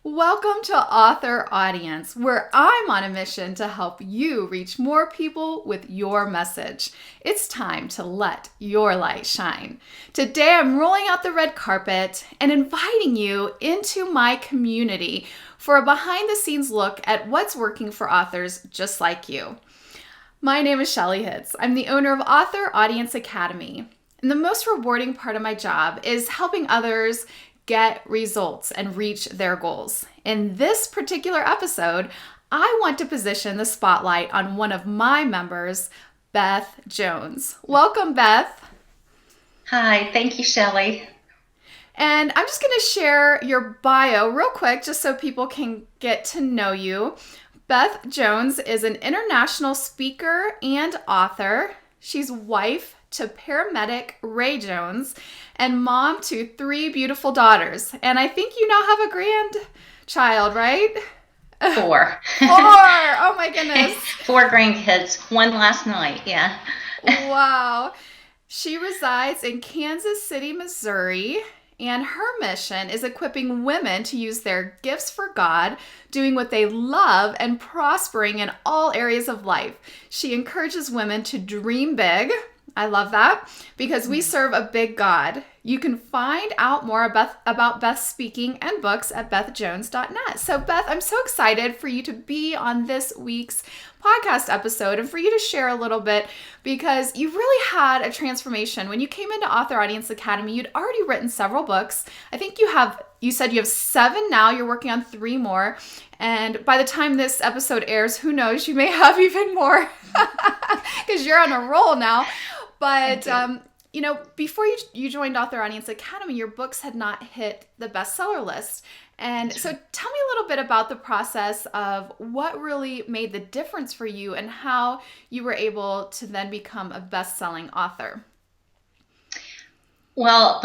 Welcome to Author Audience, where I'm on a mission to help you reach more people with your message. It's time to let your light shine. Today, I'm rolling out the red carpet and inviting you into my community for a behind-the-scenes look at what's working for authors just like you. My name is Shelly Hitz. I'm the owner of Author Audience Academy. And the most rewarding part of my job is helping others get results and reach their goals. In this particular episode, I want to position the spotlight on one of my members, Beth Jones. Welcome, Beth. Hi, thank you, Shelly. And I'm just going to share your bio real quick just so people can get to know you. Beth Jones is an international speaker and author. She's wife to paramedic Ray Jones and mom to 3 beautiful daughters. And I think you now have a grandchild, right? 4. 4! Oh my goodness. 4 grandkids. 1 last night, yeah. Wow. She resides in Kansas City, Missouri, and her mission is equipping women to use their gifts for God, doing what they love, and prospering in all areas of life. She encourages women to dream big. I love that because we serve a big God. You can find out more about Beth's speaking and books at bethjones.net. So Beth, I'm so excited for you to be on this week's podcast episode and for you to share a little bit because you really had a transformation. When you came into Author Audience Academy, you'd already written several books. I think you said you have 7 now. You're working on 3 more. And by the time this episode airs, who knows, you may have even more because you're on a roll now. But, before you joined Author Audience Academy, your books had not hit the bestseller list. And so tell me a little bit about the process of what really made the difference for you and how you were able to then become a best-selling author. Well,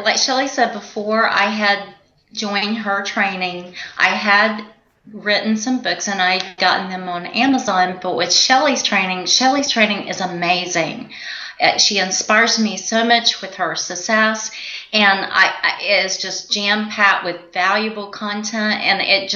like Shelly said, before I had joined her training, I had written some books and I'd gotten them on Amazon. But with Shelly's training is amazing. She inspires me so much with her success, and it is just jam-packed with valuable content, and it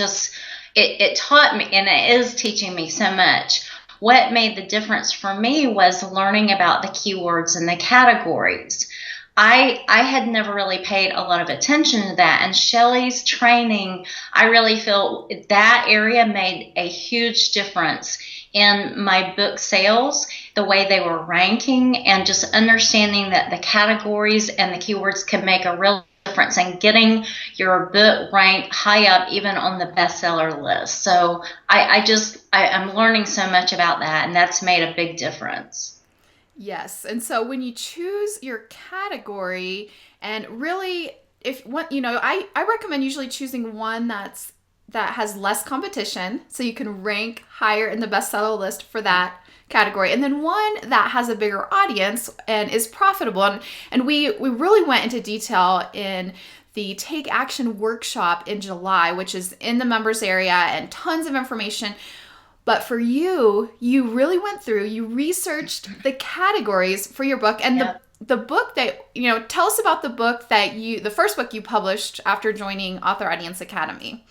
taught me, and it is teaching me so much. What made the difference for me was learning about the keywords and the categories. I had never really paid a lot of attention to that, and Shelly's training, I really feel that area made a huge difference in my book sales, the way they were ranking, and just understanding that the categories and the keywords can make a real difference in getting your book ranked high up, even on the bestseller list. So I'm learning so much about that, and that's made a big difference. Yes. And so when you choose your category, and really, I recommend usually choosing one that has less competition, so you can rank higher in the bestseller list for that category, and then one that has a bigger audience and is profitable. And we really went into detail in the Take Action workshop in July, which is in the members area and tons of information. But for you really went through, you researched the categories for your book, and the book that, tell us about the book the first book you published after joining Author Audience Academy.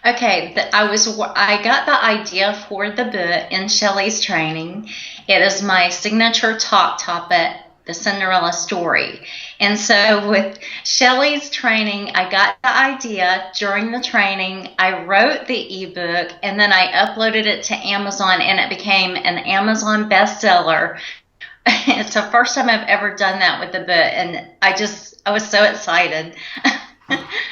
Okay, I got the idea for the book in Shelly's training. It is my signature talk topic, the Cinderella story. And so with Shelly's training, I got the idea during the training. I wrote the ebook, and then I uploaded it to Amazon, and it became an Amazon bestseller. It's the first time I've ever done that with the book, and I was so excited.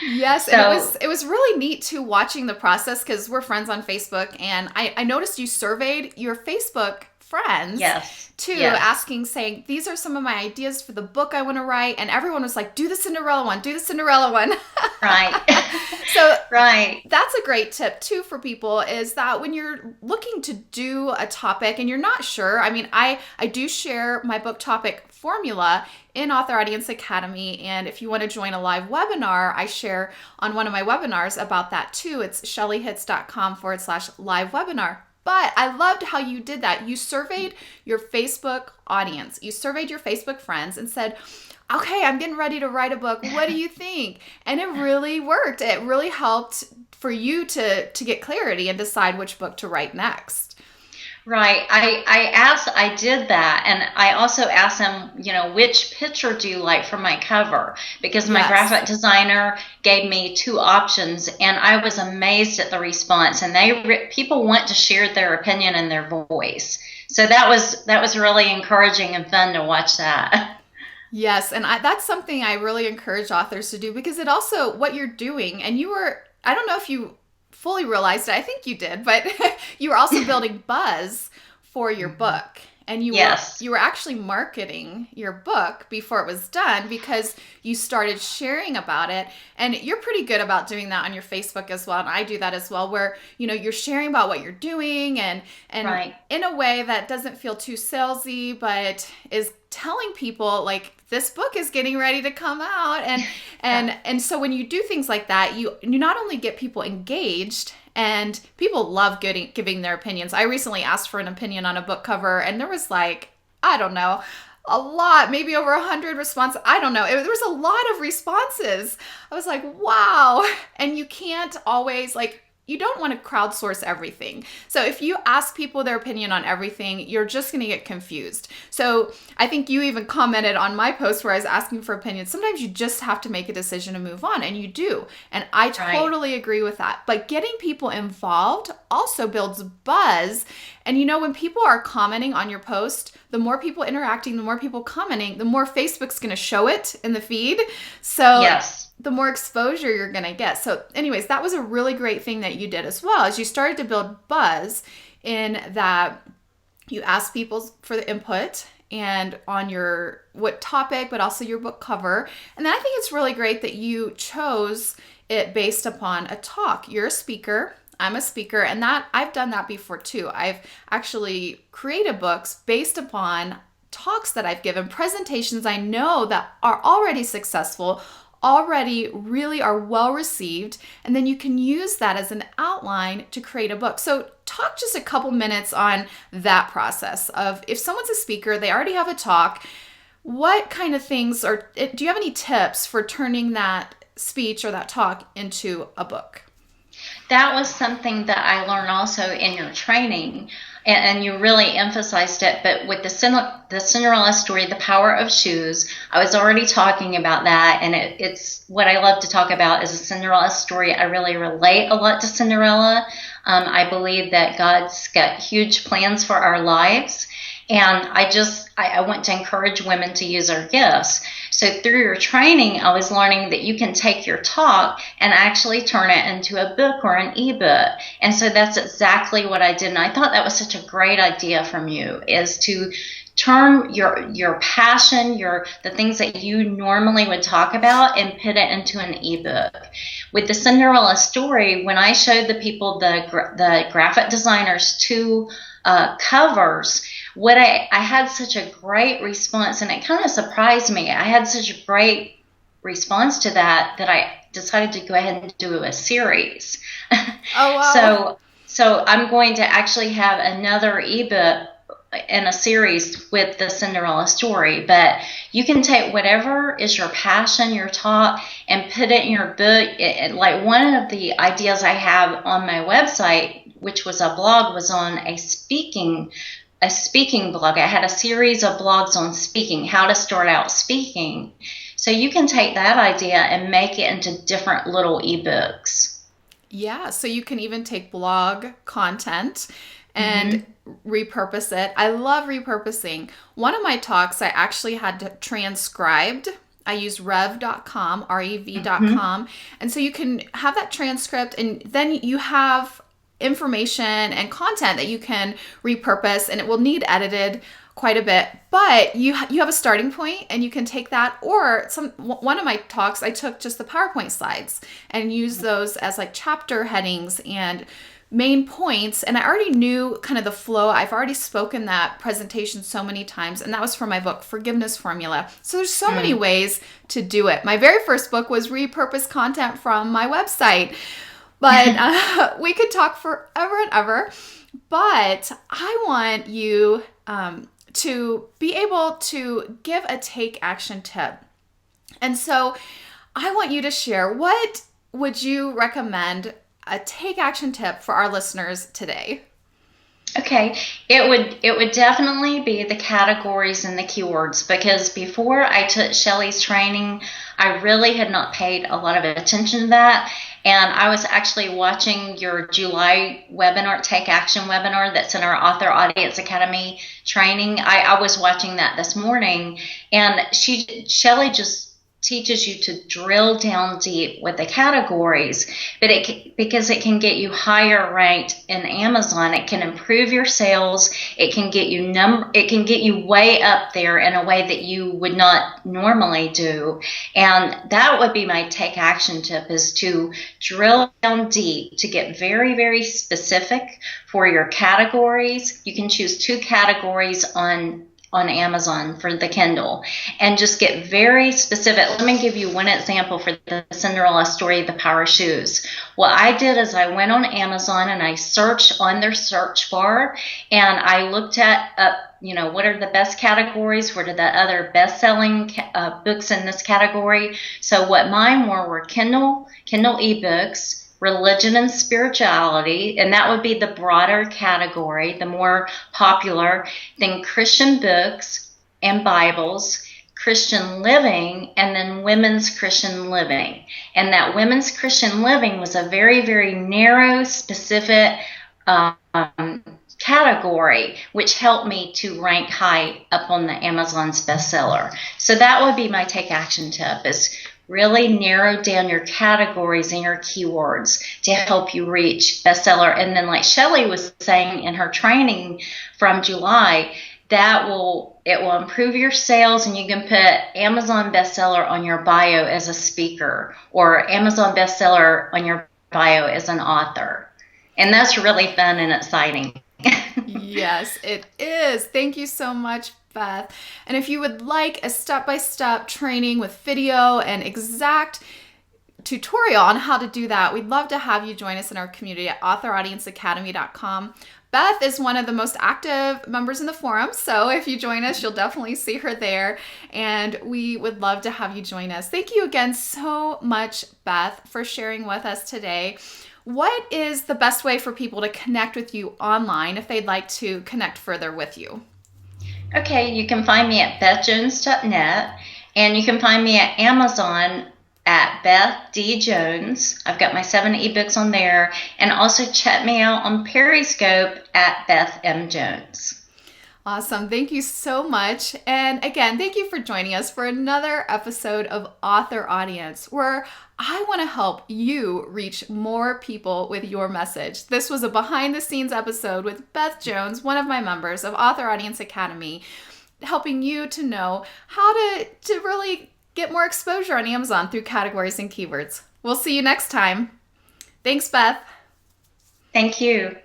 Yes, and it was really neat too watching the process because we're friends on Facebook, and I noticed you surveyed your Facebook friends too, saying, these are some of my ideas for the book I want to write, and everyone was like, do the Cinderella one. Right. So right. That's a great tip too for people, is that when you're looking to do a topic and you're not sure, I do share my book topic formula in Author Audience Academy, and if you want to join a live webinar, I share on one of my webinars about that too. It's shellyhitz.com/live webinar. But I loved how you did that. You surveyed your Facebook audience. You surveyed your Facebook friends and said, okay, I'm getting ready to write a book. What do you think? And it really worked. It really helped for you to get clarity and decide which book to write next. Right. I did that. And I also asked them, which picture do you like for my cover? Because my Yes. graphic designer gave me two options and I was amazed at the response. And people want to share their opinion and their voice. So that was really encouraging and fun to watch that. Yes, and that's something I really encourage authors to do because it also what you're doing and I don't know if you fully realized it. I think you did, but you were also building buzz for your Mhm. book. And you were Yes. you were actually marketing your book before it was done because you started sharing about it. And you're pretty good about doing that on your Facebook as well. And I do that as well, where you're sharing about what you're doing and Right. in a way that doesn't feel too salesy, but is telling people like this book is getting ready to come out Yeah. and so when you do things like that you not only get people engaged and people love giving their opinions. I recently asked for an opinion on a book cover and there was like, I don't know, a lot, maybe over 100 responses. I don't know. There was a lot of responses. I was like, wow. And you can't always like you don't want to crowdsource everything. So if you ask people their opinion on everything, you're just going to get confused. So I think you even commented on my post where I was asking for opinions. Sometimes you just have to make a decision to move on, and you do. And I Right. totally agree with that. But getting people involved also builds buzz. And when people are commenting on your post, the more people interacting, the more people commenting, the more Facebook's going to show it in the feed. So Yes. the more exposure you're going to get. So, anyways, that was a really great thing that you did as well, as you started to build buzz in that you asked people for the input and on your what topic, but also your book cover. And then I think it's really great that you chose it based upon a talk. You're a speaker. I'm a speaker, and that I've done that before too. I've actually created books based upon talks that I've given, presentations I know that are already successful, already really are well received, and then you can use that as an outline to create a book. So talk just a couple minutes on that process of if someone's a speaker, they already have a talk, what kind of things or do you have any tips for turning that speech or that talk into a book? That was something that I learned also in your training, and you really emphasized it. But with the Cinderella story, The Power of Shoes, I was already talking about that, and it's what I love to talk about is a Cinderella story. I really relate a lot to Cinderella. I believe that God's got huge plans for our lives, and I want to encourage women to use our gifts. So through your training, I was learning that you can take your talk and actually turn it into a book or an ebook. And so that's exactly what I did. And I thought that was such a great idea from you, is to turn your passion, the things that you normally would talk about, and put it into an ebook. With the Cinderella story, when I showed the people the graphic designers two covers, what I had such a great response, and it kind of surprised me. I had such a great response to that I decided to go ahead and do a series. Oh wow. so so I'm going to actually have another ebook in a series with the Cinderella story. But you can take whatever is your passion, your talk, and put it in your book. Like one of the ideas I have on my website, which was a blog, was on a speaking blog. I had a series of blogs on speaking, how to start out speaking. So you can take that idea and make it into different little ebooks. Yeah, so you can even take blog content and Mm-hmm. repurpose it. I love repurposing. One of my talks I actually had transcribed. I used rev.com, Mm-hmm. rev.com. And so you can have that transcript and then you have information and content that you can repurpose and it will need edited quite a bit, but you have a starting point and you can take that, or one of my talks I took just the PowerPoint slides and use those as like chapter headings and main points, and I already knew kind of the flow. I've already spoken that presentation so many times, and that was for my book Forgiveness Formula. So there's so many Mm. ways to do it. My very first book was repurpose content from my website, but we could talk forever and ever. But I want you to be able to give a take action tip And so I want you to share, what would you recommend a take action tip for our listeners today? Okay, it would definitely be the categories and the keywords, because before I took Shelley's training, I really had not paid a lot of attention to that. And I was actually watching your July webinar, Take Action webinar, that's in our Author Audience Academy training. I was watching that this morning, and Shelley just teaches you to drill down deep with the categories, but because it can get you higher ranked in Amazon, it can improve your sales, it can get you way up there in a way that you would not normally do. And that would be my take action tip, is to drill down deep, to get very, very specific for your categories. You can choose 2 categories on Amazon for the Kindle, and just get very specific. Let me give you one example for the Cinderella story, The Power of Shoes. What I did is I went on Amazon and I searched on their search bar, and I looked at what are the best categories, what are the other best-selling books in this category. So what mine were Kindle ebooks, religion and spirituality, and that would be the broader category, the more popular. Then Christian books and Bibles, Christian living, and then women's Christian living. And that women's Christian living was a very, very narrow, specific category, which helped me to rank high up on the Amazon's bestseller. So that would be my take action tip, is really narrow down your categories and your keywords to help you reach bestseller. And then, like Shelley was saying in her training from July, it will improve your sales, and you can put Amazon bestseller on your bio as a speaker, or Amazon bestseller on your bio as an author. And that's really fun and exciting. Yes, it is. Thank you so much, Beth. And if you would like a step-by-step training with video and exact tutorial on how to do that, we'd love to have you join us in our community at authoraudienceacademy.com. Beth is one of the most active members in the forum, so if you join us, you'll definitely see her there, and we would love to have you join us. Thank you again so much, Beth, for sharing with us today. What is the best way for people to connect with you online if they'd like to connect further with you? Okay, you can find me at bethjones.net, and you can find me at Amazon at Beth D. Jones. I've got my 7 ebooks on there, and also check me out on Periscope at Beth M. Jones. Awesome. Thank you so much. And again, thank you for joining us for another episode of Author Audience, where I want to help you reach more people with your message. This was a behind the scenes episode with Beth Jones, one of my members of Author Audience Academy, helping you to know how to really get more exposure on Amazon through categories and keywords. We'll see you next time. Thanks, Beth. Thank you.